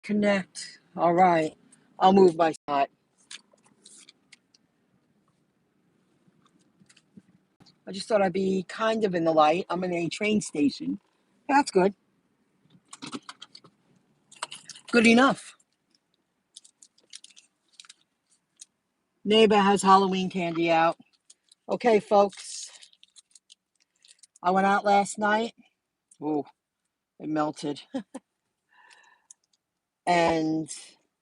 Connect. All right. I'll move my spot. I just thought I'd be kind of in the light. I'm in a train station. That's good. Good enough. Neighbor has Halloween candy out. Okay, folks. I went out last night. Ooh, it melted. And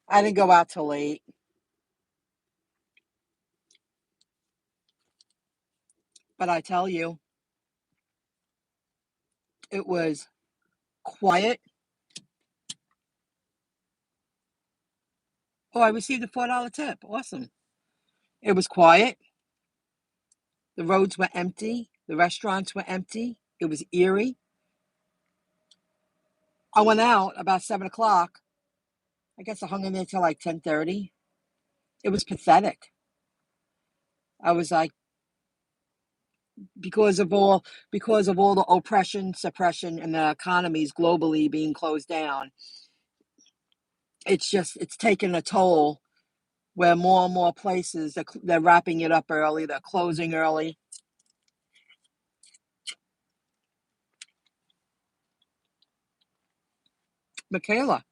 I didn't go out till late. But I tell you, it was quiet. Oh, I received a $4 tip. Awesome. It was quiet. The roads were empty. The restaurants were empty. It was eerie. I went out about 7 o'clock. I guess I hung in there till like 10:30. It was pathetic. I was like, because of all the oppression, suppression, and the economies globally being closed down, it's taken a toll where more and more places they're wrapping it up early, they're closing early. Michaela,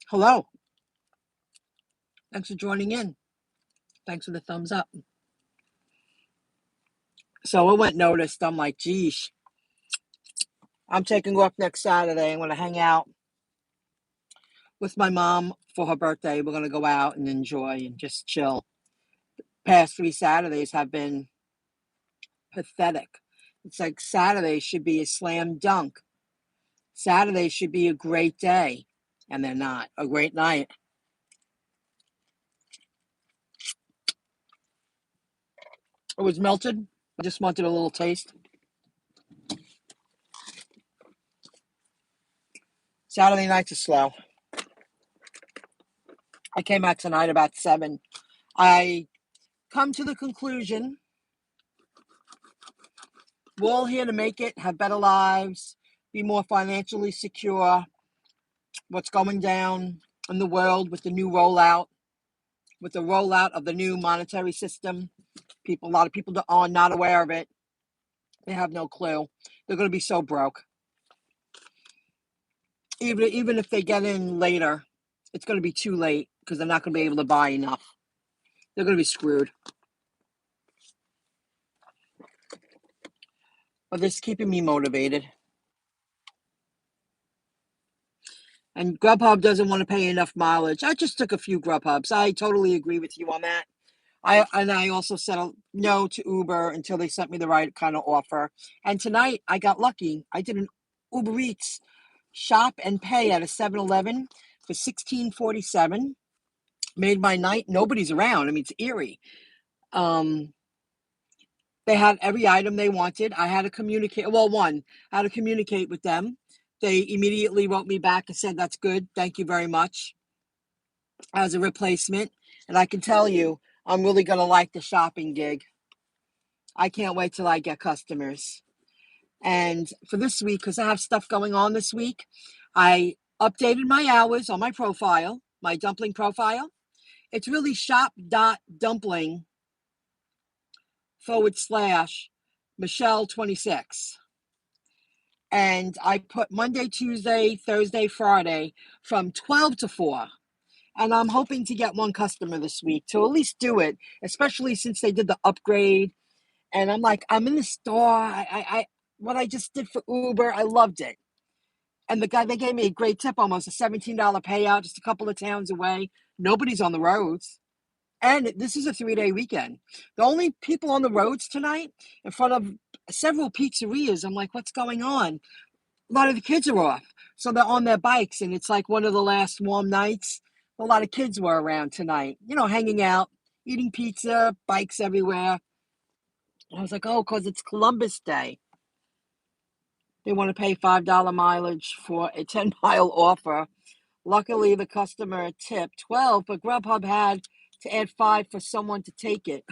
hello. Thanks for joining in. Thanks for the thumbs up. So it went noticed. I'm like, geez, I'm taking off next Saturday. I'm going to hang out with my mom for her birthday. We're going to go out and enjoy and just chill. Past 3 Saturdays have been pathetic. It's like Saturday should be a slam dunk. Saturday should be a great day, and they're not. A great night. It was melted. I just wanted a little taste. Saturday nights are slow. I came out tonight about 7. I come to the conclusion we're all here to make it, have better lives, be more financially secure. What's going down in the world with the new rollout, with the rollout of the new monetary system, a lot of people are not aware of it. They have no clue. They're going to be so broke. Even if they get in later, it's going to be too late because they're not going to be able to buy enough. They're going to be screwed. But this is keeping me motivated. And Grubhub doesn't want to pay enough mileage. I just took a few Grubhubs. I totally agree with you on that. I also said no to Uber until they sent me the right kind of offer. And tonight I got lucky. I did an Uber Eats shop and pay at a 7-Eleven for $16.47. Made my night. Nobody's around. I mean, it's eerie. They had every item they wanted. I had to communicate. Well, I had to communicate with them. They immediately wrote me back and said, "That's good. Thank you very much," as a replacement. And I can tell you, I'm really going to like the shopping gig. I can't wait till I get customers. And for this week, because I have stuff going on this week, I updated my hours on my profile, my dumpling profile. It's really shop.dumpling/Michelle26. And I put Monday, Tuesday, Thursday, Friday from 12 to 4. And I'm hoping to get one customer this week to at least do it, especially since they did the upgrade. And I'm like, I'm in the store. What I just did for Uber, I loved it. And they gave me a great tip, almost a $17 payout, just a couple of towns away. Nobody's on the roads. And this is a 3-day weekend. The only people on the roads tonight in front of several pizzerias. I'm like, what's going on? A lot of the kids are off. So they're on their bikes, and it's like one of the last warm nights. A lot of kids were around tonight, hanging out, eating pizza, bikes everywhere. And I was like, oh, because it's Columbus Day. They want to pay $5 mileage for a 10-mile offer. Luckily, the customer tipped 12, but Grubhub had to add 5 for someone to take it.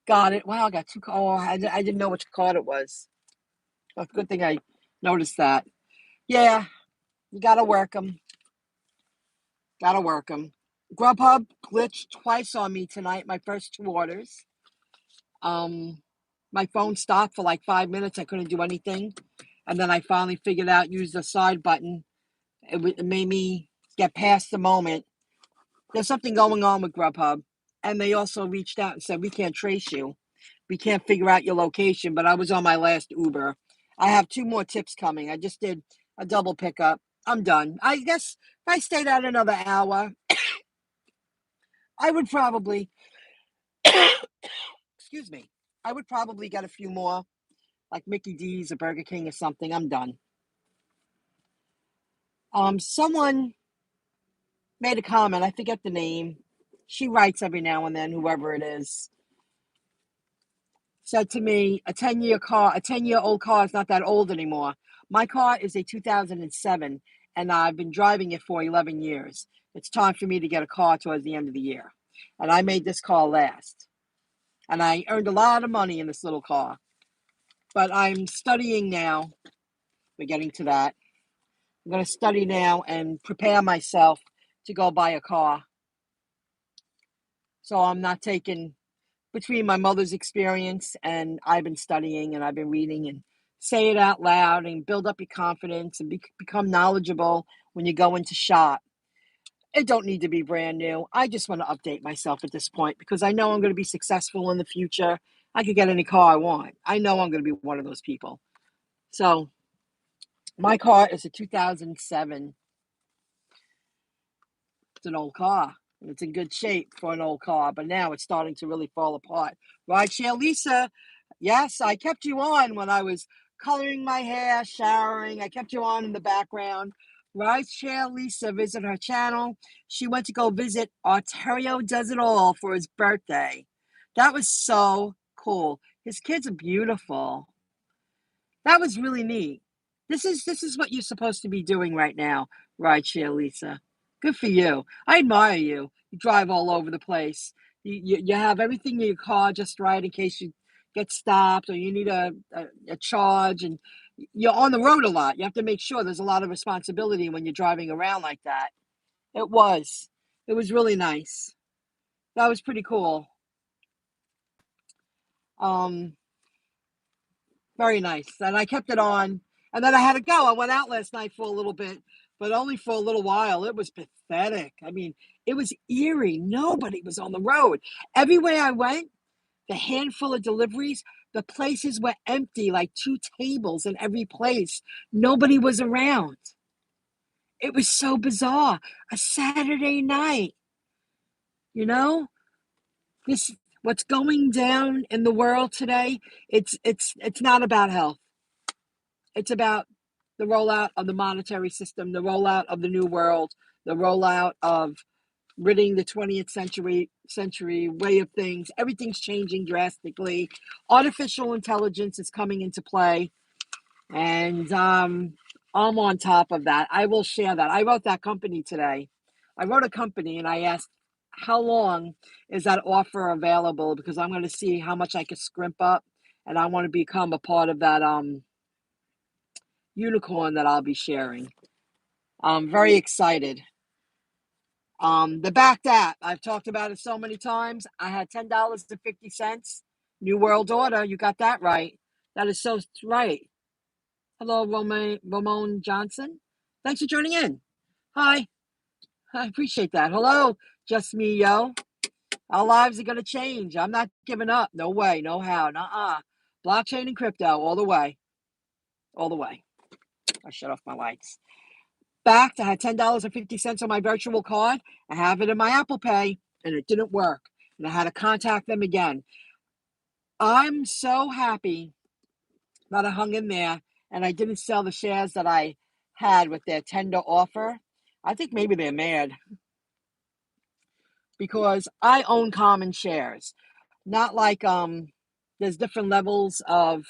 Got it. Wow, I got 2 cards. Oh, I didn't know which card it was. That's a good thing I noticed that. Yeah, you gotta work them. Gotta work them. Grubhub glitched twice on me tonight, my first two orders. My phone stopped for like 5 minutes. I couldn't do anything. And then I finally figured out, use the side button. It made me get past the moment. There's something going on with Grubhub. And they also reached out and said, we can't trace you. We can't figure out your location. But I was on my last Uber. I have two more tips coming. I just did a double pickup. I'm done. I guess if I stayed out another hour, I would probably, excuse me, I would probably get a few more, like Mickey D's or Burger King or something. I'm done. Someone made a comment. I forget the name. She writes every now and then, whoever it is. Said to me, a 10-year-old car is not that old anymore. My car is a 2007, and I've been driving it for 11 years. It's time for me to get a car towards the end of the year. And I made this car last. And I earned a lot of money in this little car. But I'm studying now. We're getting to that. I'm going to study now and prepare myself to go buy a car. So I'm not taking, between my mother's experience and I've been studying and I've been reading, and say it out loud and build up your confidence and become knowledgeable when you go into shop. It don't need to be brand new. I just want to update myself at this point because I know I'm going to be successful in the future. I could get any car I want. I know I'm going to be one of those people. So my car is a 2007. It's an old car, and it's in good shape for an old car, but now it's starting to really fall apart. Rideshare Lisa, yes, I kept you on when I was coloring my hair, showering. I kept you on in the background. Rideshare Lisa, visit her channel. She went to go visit Ontario Does It All for his birthday. That was so cool. His kids are beautiful. That was really neat. This is what you're supposed to be doing right now, Rideshare Lisa. Good for you. I admire you. You drive all over the place. You have everything in your car just right in case you get stopped or you need a charge, and you're on the road a lot. You have to make sure there's a lot of responsibility when you're driving around like that. It was. It was really nice. That was pretty cool. Um, Very nice. And I kept it on. And then I had to go. I went out last night for a little bit, but only for a little while. It was pathetic. I mean, it was eerie. Nobody was on the road. Everywhere I went, the handful of deliveries, the places were empty, like two tables in every place. Nobody was around. It was so bizarre. A Saturday night, you know? This what's going down in the world today, it's not about health. It's about the rollout of the monetary system, the rollout of the new world, the rollout of ridding the 20th century way of things. Everything's changing drastically. Artificial intelligence is coming into play, and I'm on top of that. I will share that. I wrote that company today. I wrote a company and I asked, how long is that offer available? Because I'm going to see how much I can scrimp up, and I want to become a part of that unicorn that I'll be sharing. I'm very excited. The backed app, I've talked about it so many times. I had $10.50. New World Order. You got that right. That is so right. Hello, Ramon Johnson. Thanks for joining in. Hi. I appreciate that. Hello, just me, yo. Our lives are going to change. I'm not giving up. No way, no how. Nuh-uh. Blockchain and crypto all the way. All the way. I shut off my lights. Backed. I had $10.50 on my virtual card. I have it in my Apple Pay, and it didn't work. And I had to contact them again. I'm so happy that I hung in there and I didn't sell the shares that I had with their tender offer. I think maybe they're mad because I own common shares. Not like there's different levels of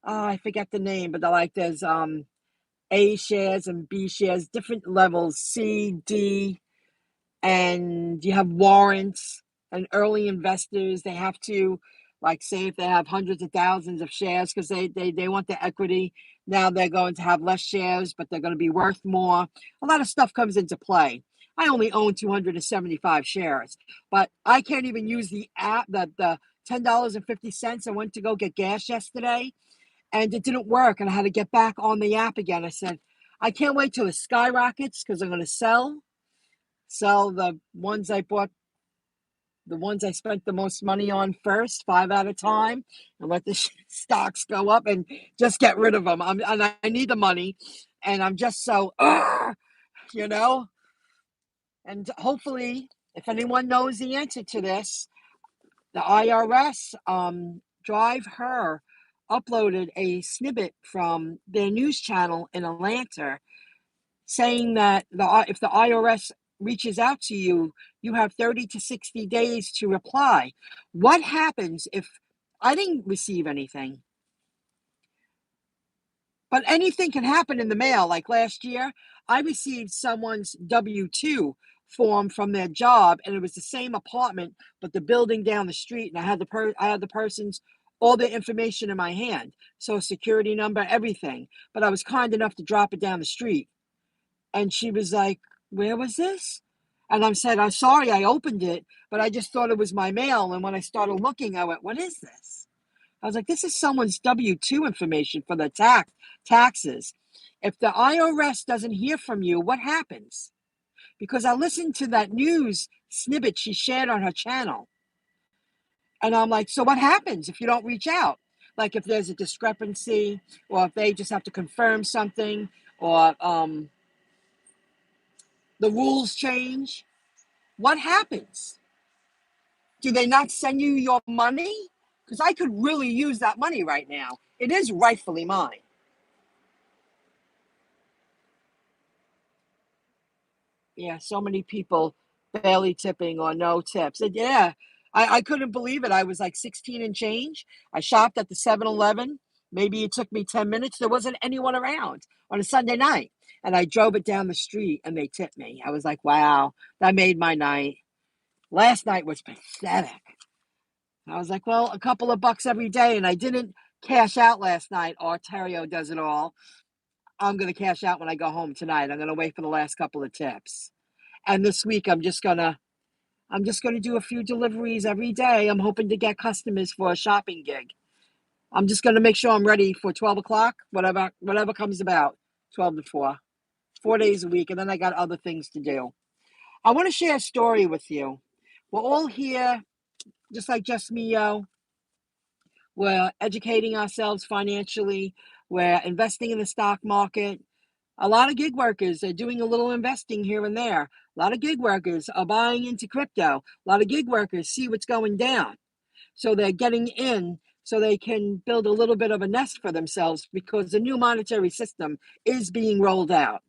I forget the name, but there's A shares and B shares, different levels, C, D, and you have warrants and early investors. They have to Like, say if they have hundreds of thousands of shares because they want the equity, now they're going to have less shares, but they're going to be worth more. A lot of stuff comes into play. I only own 275 shares, but I can't even use the app, the $10.50. I went to go get gas yesterday and it didn't work. And I had to get back on the app again. I said, I can't wait till it skyrockets because I'm going to sell the ones I bought, the ones I spent the most money on first, 5 at a time, and let the stocks go up and just get rid of them. And I need the money, and I'm just so, you know, and hopefully, if anyone knows the answer to this, the IRS, Drive Her, uploaded a snippet from their news channel in Atlanta saying that if the IRS reaches out to you, you have 30 to 60 days to reply. What happens if I didn't receive anything? But anything can happen in the mail. Like last year, I received someone's W-2 form from their job, and it was the same apartment, but the building down the street. And I had the person's all their information in my hand, so security number, everything. But I was kind enough to drop it down the street. And she was like, "Where was this?" And I said, "I'm sorry, I opened it, but I just thought it was my mail." And when I started looking, I went, "What is this?" I was like, "This is someone's W-2 information for the taxes. If the IRS doesn't hear from you, what happens?" Because I listened to that news snippet she shared on her channel. And I'm like, so what happens if you don't reach out? Like if there's a discrepancy, or if they just have to confirm something, or the rules change, what happens? Do they not send you your money? Because I could really use that money right now. It is rightfully mine. Yeah, so many people barely tipping or no tips. And yeah, I couldn't believe it. I was like 16 and change. I shopped at the 7-Eleven. Maybe it took me 10 minutes. There wasn't anyone around on a Sunday night. And I drove it down the street and they tipped me. I was like, wow, that made my night. Last night was pathetic. I was like, well, a couple of bucks every day. And I didn't cash out last night. Ontario does it all. I'm going to cash out when I go home tonight. I'm going to wait for the last couple of tips. And this week, I'm just gonna do a few deliveries every day. I'm hoping to get customers for a shopping gig. I'm just gonna make sure I'm ready for 12 o'clock, whatever comes about, 12 to 4, 4 days a week, and then I got other things to do. I want to share a story with you. We're all here, just like Just Mio. We're educating ourselves financially. We're investing in the stock market. A lot of gig workers are doing a little investing here and there. A lot of gig workers are buying into crypto. A lot of gig workers see what's going down. So they're getting in so they can build a little bit of a nest for themselves because the new monetary system is being rolled out.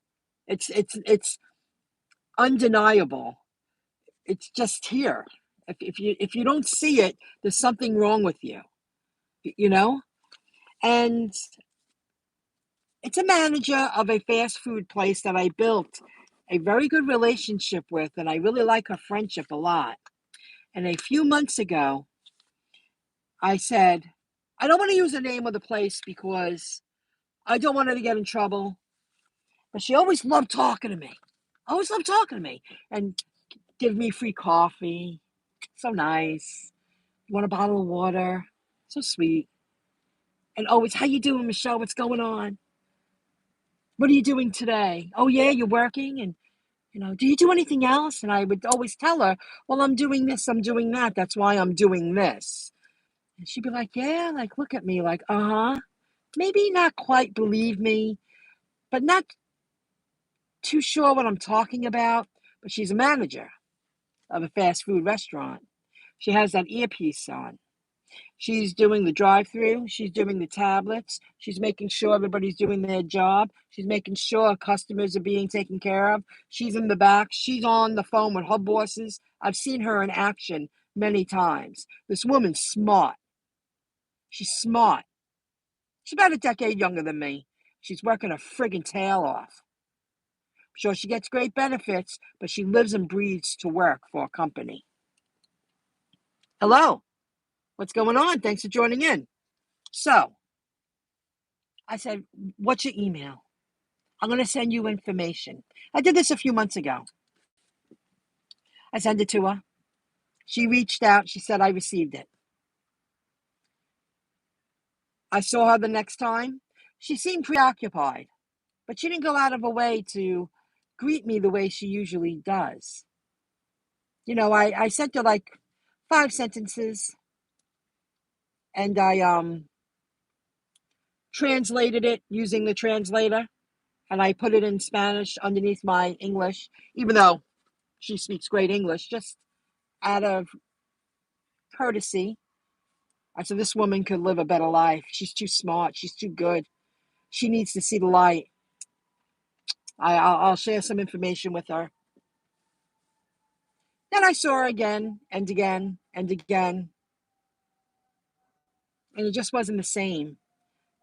It's undeniable. It's just here. If you don't see it, there's something wrong with you, you know? And it's a manager of a fast food place that I built a very good relationship with, and I really like her friendship a lot. And a few months ago, I said, I don't want to use the name of the place because I don't want her to get in trouble. But she always loved talking to me. Always loved talking to me and give me free coffee. So nice. Want a bottle of water. So sweet. And always, how you doing, Michelle? What's going on? What are you doing today? Oh yeah, you're working? And do you do anything else? And I would always tell her, well, I'm doing this, I'm doing that. That's why I'm doing this. And she'd be like, yeah, like, look at me, like, uh-huh. Maybe not quite believe me, but not too sure what I'm talking about. But she's a manager of a fast food restaurant. She has that earpiece on. She's doing the drive-through. She's doing the tablets. She's making sure everybody's doing their job. She's making sure customers are being taken care of. She's in the back. She's on the phone with her bosses. I've seen her in action many times. This woman's smart. She's smart. She's about a decade younger than me. She's working her friggin' tail off. Sure, she gets great benefits, but she lives and breathes to work for a company. Hello. What's going on? Thanks for joining in. So I said, what's your email? I'm going to send you information. I did this a few months ago. I sent it to her. She reached out. She said, I received it. I saw her the next time. She seemed preoccupied, but she didn't go out of her way to greet me the way she usually does. I sent her like 5 sentences, and I translated it using the translator, and I put it in Spanish underneath my English, even though she speaks great English, just out of courtesy. I said, this woman could live a better life. She's too smart. She's too good. She needs to see the light. I'll share some information with her. Then I saw her again and again and again, and it just wasn't the same.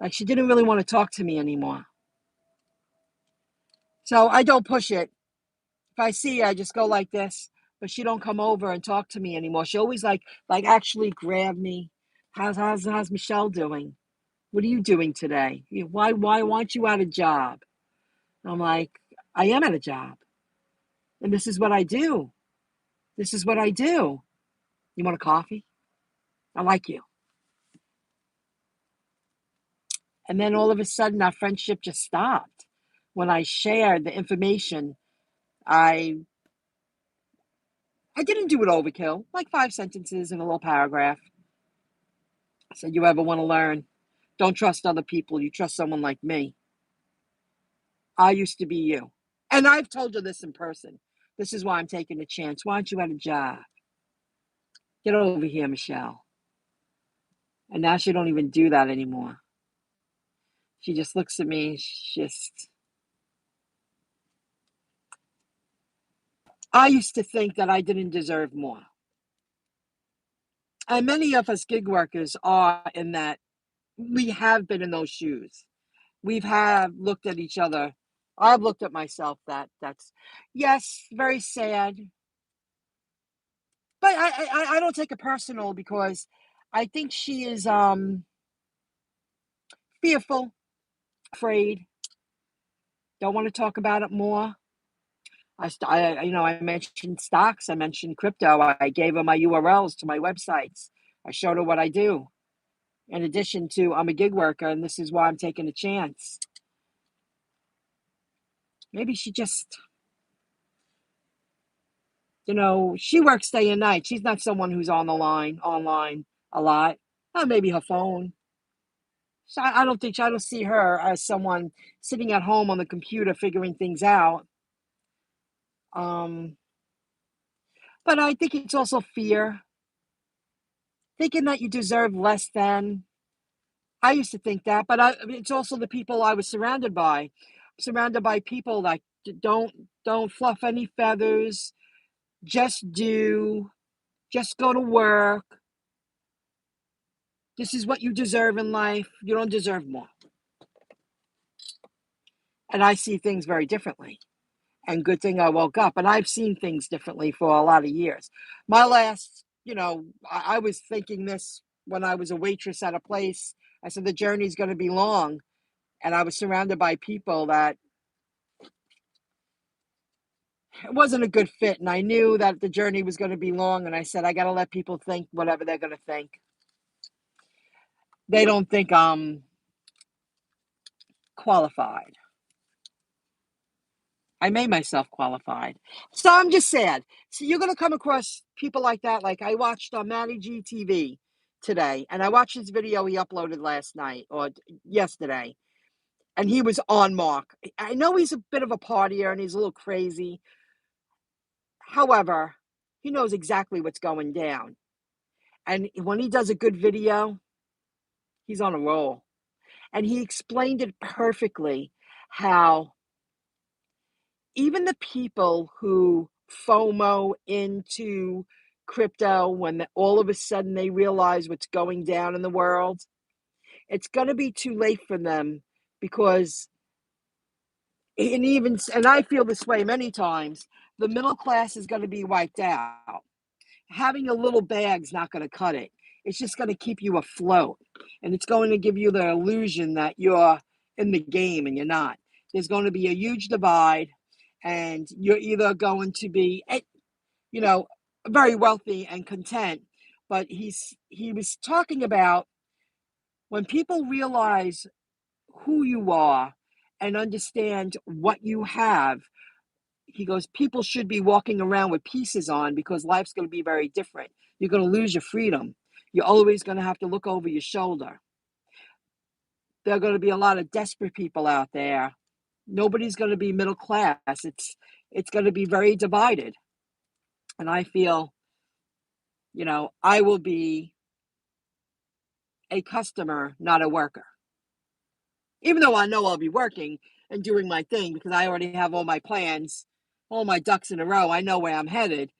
Like, she didn't really want to talk to me anymore. So I don't push it. If I see her, I just go like this, but she don't come over and talk to me anymore. She always like actually grab me. How's Michelle doing? What are you doing today? Why aren't you at a job? I'm like, I am at a job, and this is what I do. This is what I do. You want a coffee? I like you. And then all of a sudden, our friendship just stopped. When I shared the information, I didn't do it overkill, like 5 sentences in a little paragraph. I said, you ever want to learn? Don't trust other people. You trust someone like me. I used to be you. And I've told you this in person. This is why I'm taking a chance. Why aren't you at a job? Get over here, Michelle. And now she don't even do that anymore. She just looks at me. I used to think that I didn't deserve more. And many of us gig workers are in that. We have been in those shoes. We've have looked at each other. I've looked at myself. That's, yes, very sad. But I don't take it personal, because I think she is fearful, afraid, don't want to talk about it more. I mentioned stocks. I mentioned crypto. I gave her my URLs to my websites. I showed her what I do. In addition to, I'm a gig worker, and this is why I'm taking a chance. Maybe she just, she works day and night. She's not someone who's on the line, online a lot. Maybe her phone. So I don't see her as someone sitting at home on the computer figuring things out. But I think it's also fear, thinking that you deserve less than. I used to think that, but it's also the people I was surrounded by. I'm surrounded by people that don't fluff any feathers. Just go to work. This is what you deserve in life. You don't deserve more. And I see things very differently. And good thing I woke up. And I've seen things differently for a lot of years. My last, I was thinking this when I was a waitress at a place. I said, the journey's going to be long. And I was surrounded by people that it wasn't a good fit. And I knew that the journey was going to be long. And I said, I got to let people think whatever they're going to think. They don't think I'm qualified. I made myself qualified. So I'm just sad. So you're going to come across people like that. Like, I watched Matty G TV today, and I watched his video he uploaded last night or yesterday, and he was on mark. I know he's a bit of a partier and he's a little crazy. However, he knows exactly what's going down. And when he does a good video, he's on a roll. And he explained it perfectly, how even the people who FOMO into crypto, when all of a sudden they realize what's going down in the world, it's going to be too late for them, because, and I feel this way many times, the middle class is going to be wiped out. Having a little bag's not going to cut it. it's just going to keep you afloat. And it's going to give you the illusion that you're in the game and you're not. There's going to be a huge divide, and you're either going to be, you know, very wealthy and content. But he was talking about when people realize who you are and understand what you have. He goes, people should be walking around with pieces on because life's going to be very different. You're going to lose your freedom. You're always going to have to look over your shoulder. There are going to be a lot of desperate people out there. Nobody's going to be middle class. It's going to be very divided. And I feel, I will be a customer, not a worker. Even though I know I'll be working and doing my thing because I already have all my plans, all my ducks in a row. I know where I'm headed.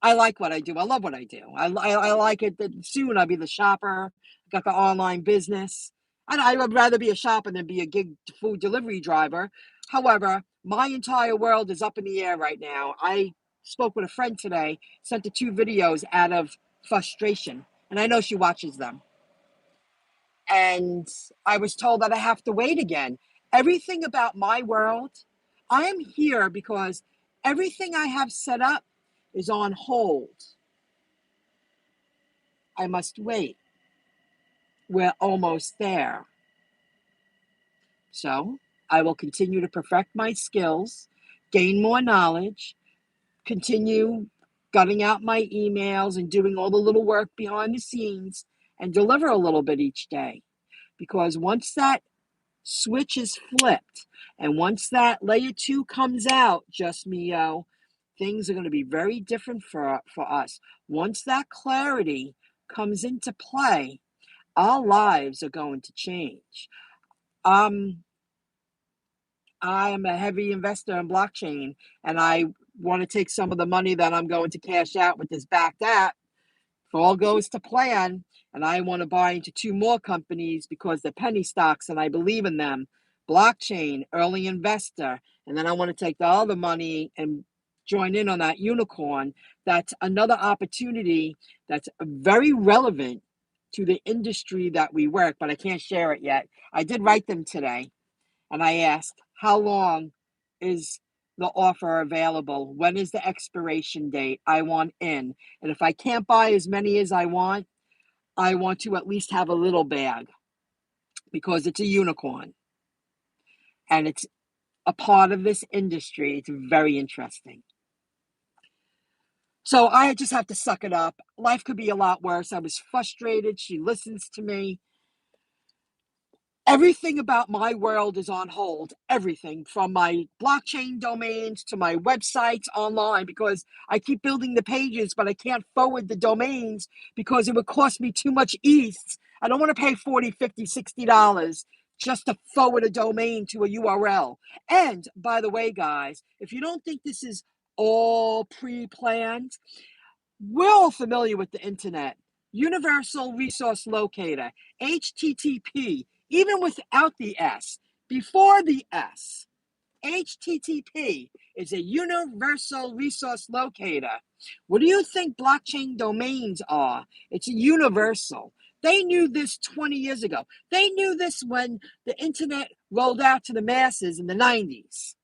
I like what I do. I love what I do. I like it that soon I'll be the shopper. Got the online business. I would rather be a shopper than be a gig food delivery driver. However, my entire world is up in the air right now. I spoke with a friend today, sent her 2 videos out of frustration, and I know she watches them. And I was told that I have to wait again. Everything about my world, I am here because everything I have set up is on hold. I must wait. We're almost there. So I will continue to perfect my skills, gain more knowledge, continue gutting out my emails and doing all the little work behind the scenes and deliver a little bit each day. Because once that switch is flipped and once that layer 2 comes out, just Mio, things are going to be very different for us. Once that clarity comes into play, our lives are going to change. I am a heavy investor in blockchain, and I want to take some of the money that I'm going to cash out with this backed app. If all goes to plan, and I want to buy into 2 more companies because they're penny stocks and I believe in them. Blockchain, early investor, and then I want to take the other money and join in on that unicorn. That's another opportunity that's very relevant to the industry that we work, but I can't share it yet. I did write them today, and I asked, how long is the offer available? When is the expiration date? I want in. And if I can't buy as many as I want to at least have a little bag because it's a unicorn and it's a part of this industry. It's very interesting. So I just have to suck it up. Life could be a lot worse. I was frustrated. She listens to me. Everything about my world is on hold. Everything from my blockchain domains to my websites online, because I keep building the pages, but I can't forward the domains because it would cost me too much ETH. I don't want to pay $40, $50, $60 just to forward a domain to a URL. And by the way, guys, if you don't think this is all pre-planned, we're all familiar with the internet. Universal Resource Locator, HTTP, even without the S, before the S. HTTP is a universal resource locator. What do you think blockchain domains are? It's a universal. They knew this 20 years ago. They knew this when the internet rolled out to the masses in the 90s.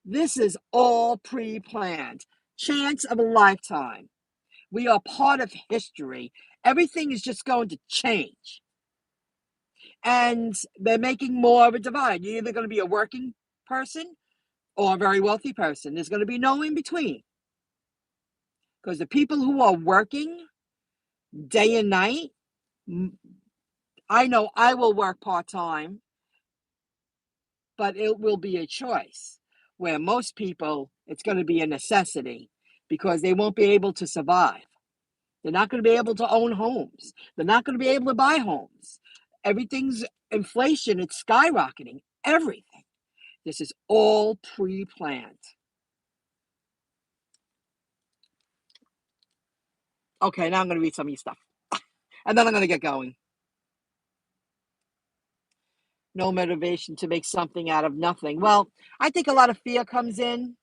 This is all pre-planned. Chance of a lifetime. We are part of history. Everything is just going to change. And they're making more of a divide. You're either going to be a working person or a very wealthy person. There's going to be no in between. Because the people who are working day and night, I know I will work part-time, but it will be a choice. Where most people, it's going to be a necessity because they won't be able to survive. They're not going to be able to own homes. They're not going to be able to buy homes. Everything's inflation. It's skyrocketing. Everything. This is all pre-planned. Okay, now I'm going to read some of your stuff. And then I'm going to get going. No motivation to make something out of nothing. Well, I think a lot of fear comes in.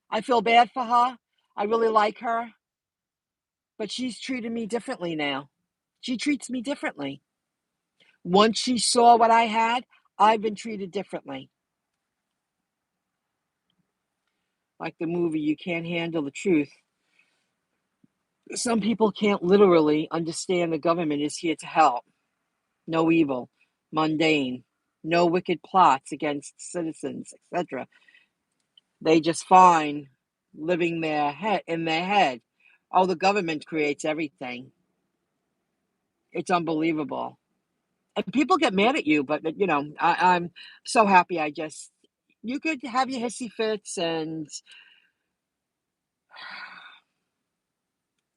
I feel bad for her. I really like her. But she's treated me differently now. She treats me differently. Once she saw what I had, I've been treated differently. Like the movie, You Can't Handle the Truth. Some people can't literally understand the government is here to help. No evil, mundane, no wicked plots against citizens, etc. They just find living in their head. Oh, the government creates everything. It's unbelievable. And people get mad at you, but I'm so happy. You could have your hissy fits, and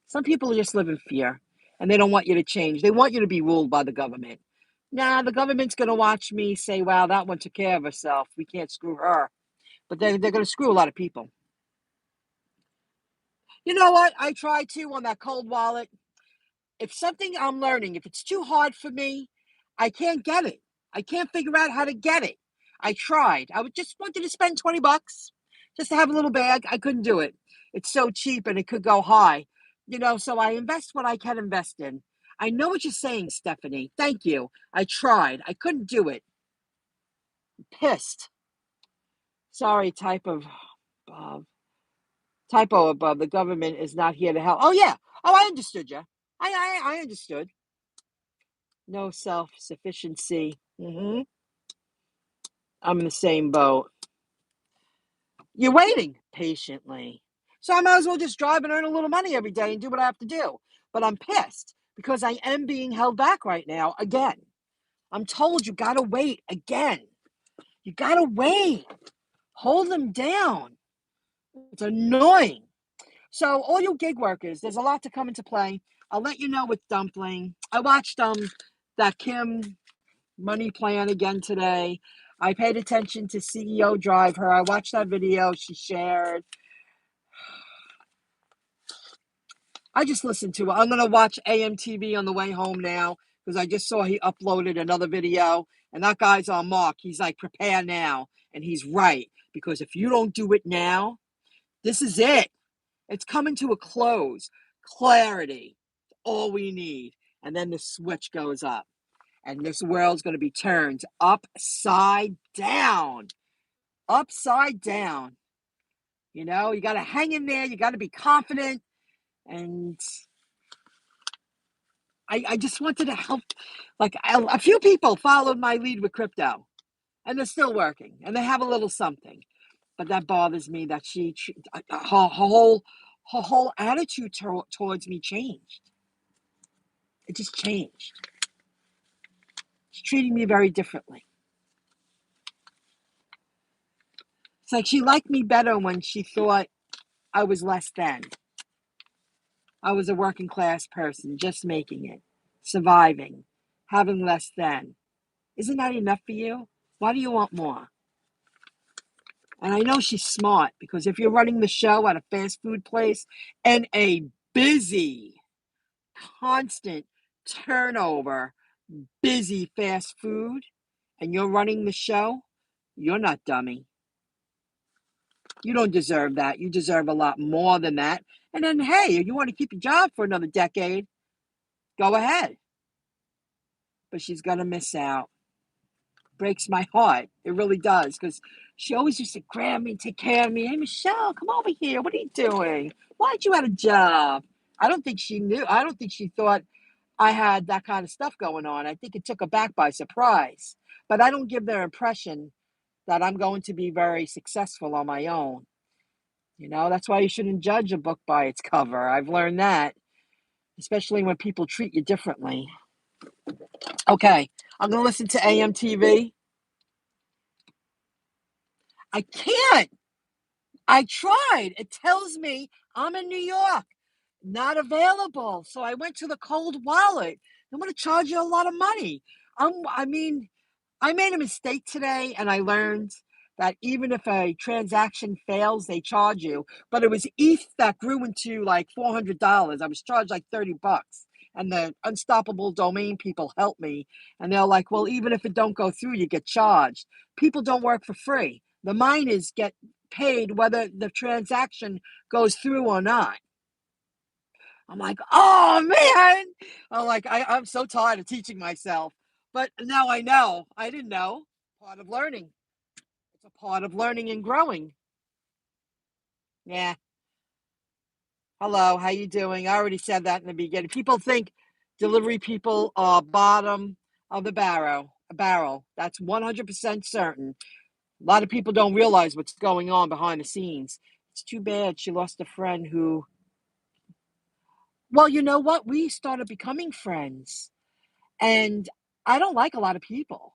some people just live in fear and they don't want you to change. They want you to be ruled by the government. Nah, the government's going to watch me say, wow, that one took care of herself. We can't screw her. But they're going to screw a lot of people. You know what? I tried to on that cold wallet. If something I'm learning, if it's too hard for me, I can't get it. I can't figure out how to get it. I tried. I would just wanted to spend $20 just to have a little bag. I couldn't do it. It's so cheap and it could go high. So I invest what I can invest in. I know what you're saying, Stephanie. Thank you. I tried. I couldn't do it. Pissed. Sorry, typo above. The government is not here to help. Oh yeah. Oh, I understood you. I understood. No self-sufficiency. I'm in the same boat. You're waiting patiently. So I might as well just drive and earn a little money every day and do what I have to do. But I'm pissed because I am being held back right now again. I'm told you got to wait again. You got to wait. Hold them down. It's annoying. So all you gig workers, there's a lot to come into play. I'll let you know with Dumpling. I watched that Kim money plan again today. I paid attention to CEO Drive Her. I watched that video she shared. I just listened to it. I'm going to watch AMTV on the way home now because I just saw he uploaded another video. And that guy's on mark. He's like, prepare now. And he's right. Because if you don't do it now, this is it. It's coming to a close. Clarity. All we need. And then the switch goes up. And this world's going to be turned upside down. Upside down. You got to hang in there. You got to be confident. And I just wanted to help. Like a few people followed my lead with crypto. And they're still working. And they have a little something. But that bothers me that her whole attitude towards me changed. It just changed. She's treating me very differently. It's like she liked me better when she thought I was less than. I was a working class person, just making it, surviving, having less than. Isn't that enough for you? Why do you want more? And I know she's smart because if you're running the show at a fast food place and a busy, constant turnover, busy fast food, and you're running the show, you're not dummy. You don't deserve that. You deserve a lot more than that. And then, hey, if you want to keep your job for another decade, go ahead. But she's going to miss out. Breaks my heart. It really does. Because she always used to grab me and take care of me. Hey, Michelle, come over here. What are you doing? Why aren't you at a job? I don't think she knew. I don't think she thought I had that kind of stuff going on. I think it took her back by surprise. But I don't give their impression that I'm going to be very successful on my own. That's why you shouldn't judge a book by its cover. I've learned that, especially when people treat you differently. Okay, I'm going to listen to AMTV. I can't. I tried. It tells me I'm in New York, not available. So I went to the cold wallet. I'm going to charge you a lot of money. I made a mistake today, and I learned that even if a transaction fails, they charge you. But it was ETH that grew into like $400. I was charged like $30. And the unstoppable domain people helped me. And they're like, well, even if it don't go through, you get charged. People don't work for free. The miners get paid whether the transaction goes through or not. I'm like, oh man. I'm like, I'm so tired of teaching myself. But now I know. I didn't know. Part of learning. It's a part of learning and growing. Yeah. Hello, how you doing? I already said that in the beginning. People think delivery people are bottom of the barrel. That's 100% certain. A lot of people don't realize what's going on behind the scenes. It's too bad she lost a friend who, well, you know what? We started becoming friends. And I don't like a lot of people.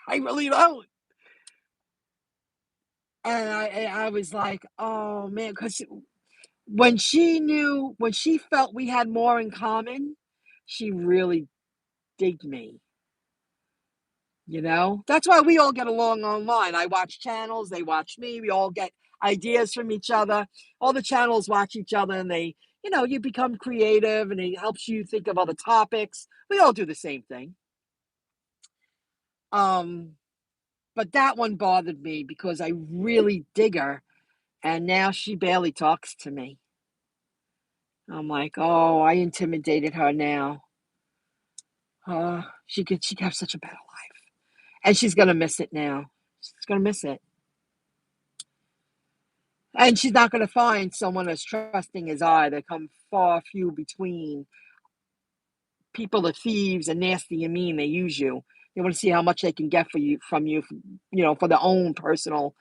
I really don't. And I was like, oh man, because when she felt we had more in common, she really digged me. That's why we all get along online. I watch channels, they watch me, we all get ideas from each other. All the channels watch each other and you become creative and it helps you think of other topics. We all do the same thing. Um, but that one bothered me because I really dig her and now she barely talks to me. I'm like, oh, I intimidated her now. She could have such a better life. And she's gonna miss it now. She's gonna miss it. And she's not gonna find someone as trusting as I. They come far few between. People are thieves and nasty and mean. They use you. They want to see how much they can get from you, for their own personal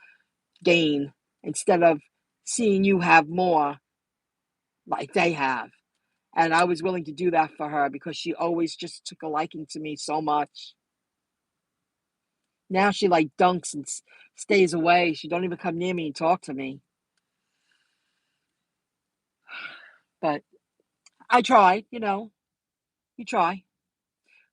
gain, instead of seeing you have more like they have. And I was willing to do that for her because she always just took a liking to me so much. Now she like dunks and stays away. She don't even come near me and talk to me. But I tried, you try.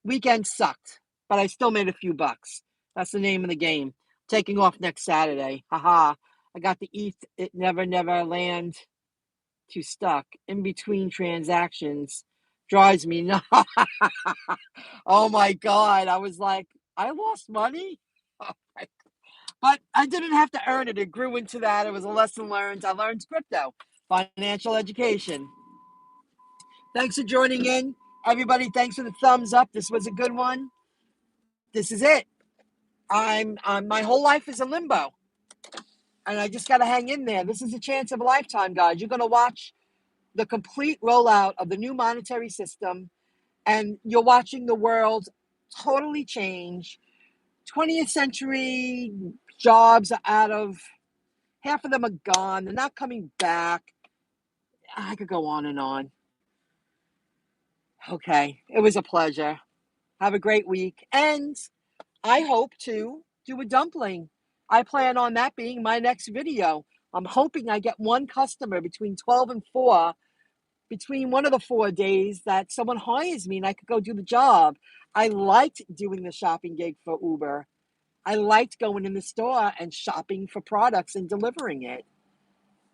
Weekend sucked, but I still made a few bucks. That's the name of the game. Taking off next Saturday. Haha. I got to eat it never land too stuck. In between transactions drives me nuts. Oh my God. I was like, I lost money? But I didn't have to earn it. It grew into that. It was a lesson learned. I learned crypto, financial education. Thanks for joining in. Everybody, thanks for the thumbs up. This was a good one. This is it. My whole life is a limbo. And I just got to hang in there. This is a chance of a lifetime, guys. You're going to watch the complete rollout of the new monetary system, and you're watching the world totally change. 20th century jobs are out of, half of them are gone. They're not coming back. I could go on and on. Okay. It was a pleasure. Have a great week. And I hope to do a dumpling. I plan on that being my next video. I'm hoping I get one customer between 12 and 4, between one of the 4 days that someone hires me and I could go do the job. I liked doing the shopping gig for Uber. I liked going in the store and shopping for products and delivering it.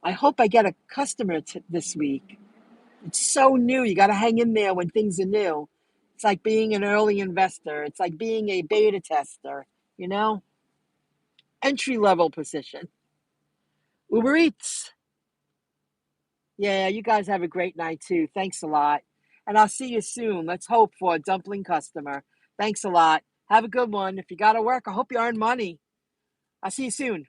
I hope I get a customer this week. It's so new. You got to hang in there when things are new. It's like being an early investor. It's like being a beta tester, you know? Entry level position. Uber Eats. Yeah, you guys have a great night too. Thanks a lot. And I'll see you soon. Let's hope for a dumpling customer. Thanks a lot. Have a good one. If you got to work, I hope you earn money. I'll see you soon.